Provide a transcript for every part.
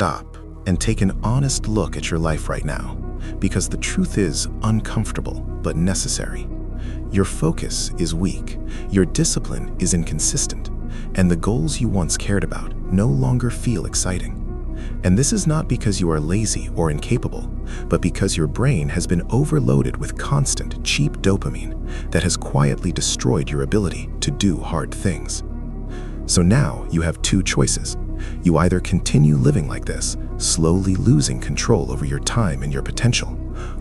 stop and take an honest look at your life right now, because the truth is uncomfortable but necessary. Your focus is weak, your discipline is inconsistent, and the goals you once cared about no longer feel exciting. And this is not because you are lazy or incapable, but because your brain has been overloaded with constant, cheap dopamine that has quietly destroyed your ability to do hard things. So now you have two choices. You either continue living like this, slowly losing control over your time and your potential,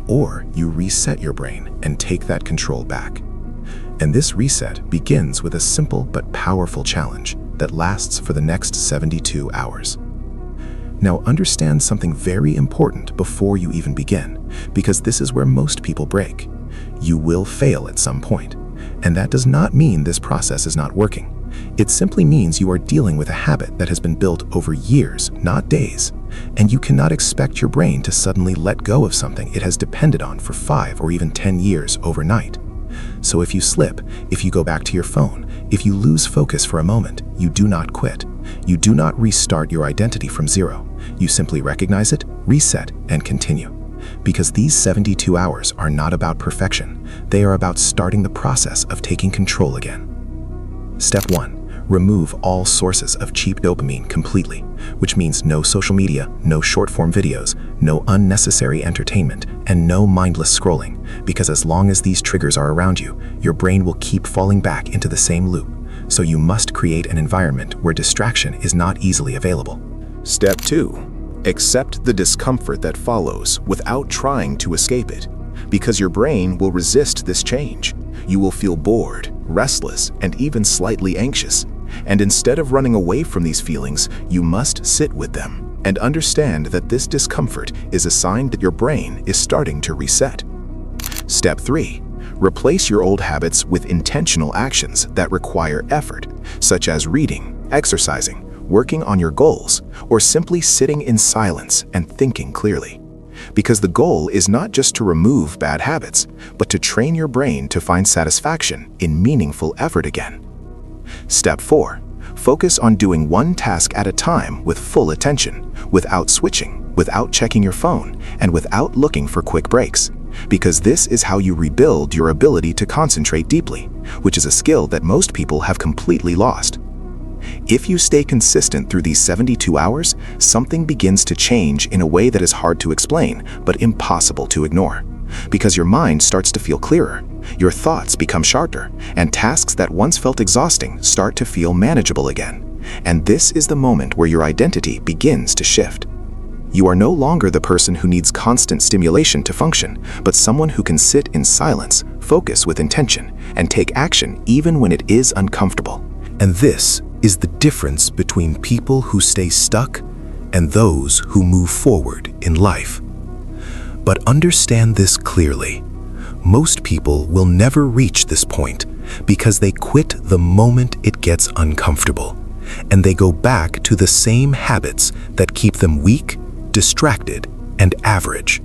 or you reset your brain and take that control back. And this reset begins with a simple but powerful challenge that lasts for the next 72 hours. Now understand something very important before you even begin, because this is where most people break. You will fail at some point, and that does not mean this process is not working. It simply means you are dealing with a habit that has been built over years, not days, and you cannot expect your brain to suddenly let go of something it has depended on for 5 or even 10 years overnight. So if you slip, if you go back to your phone, if you lose focus for a moment, you do not quit. You do not restart your identity from zero. You simply recognize it, reset, and continue. Because these 72 hours are not about perfection. They are about starting the process of taking control again. Step 1. Remove all sources of cheap dopamine completely, which means no social media, no short-form videos, no unnecessary entertainment, and no mindless scrolling, because as long as these triggers are around you, your brain will keep falling back into the same loop. So you must create an environment where distraction is not easily available. Step 2. Accept the discomfort that follows without trying to escape it, because your brain will resist this change. You will feel bored, restless, and even slightly anxious. And instead of running away from these feelings, you must sit with them and understand that this discomfort is a sign that your brain is starting to reset. Step 3. Replace your old habits with intentional actions that require effort, such as reading, exercising, working on your goals, or simply sitting in silence and thinking clearly. Because the goal is not just to remove bad habits, but to train your brain to find satisfaction in meaningful effort again. Step 4. Focus on doing one task at a time with full attention, without switching, without checking your phone, and without looking for quick breaks. Because this is how you rebuild your ability to concentrate deeply, which is a skill that most people have completely lost. If you stay consistent through these 72 hours, something begins to change in a way that is hard to explain, but impossible to ignore. Because your mind starts to feel clearer, your thoughts become sharper, and tasks that once felt exhausting start to feel manageable again. And this is the moment where your identity begins to shift. You are no longer the person who needs constant stimulation to function, but someone who can sit in silence, focus with intention, and take action even when it is uncomfortable. And this is the difference between people who stay stuck and those who move forward in life. But understand this clearly. Most people will never reach this point because they quit the moment it gets uncomfortable, and they go back to the same habits that keep them weak, distracted, and average.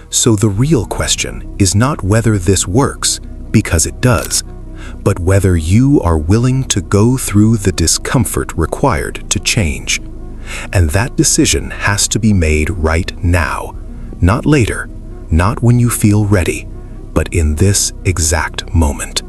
So the real question is not whether this works, because it does, but whether you are willing to go through the discomfort required to change. And that decision has to be made right now, not later, not when you feel ready, but in this exact moment.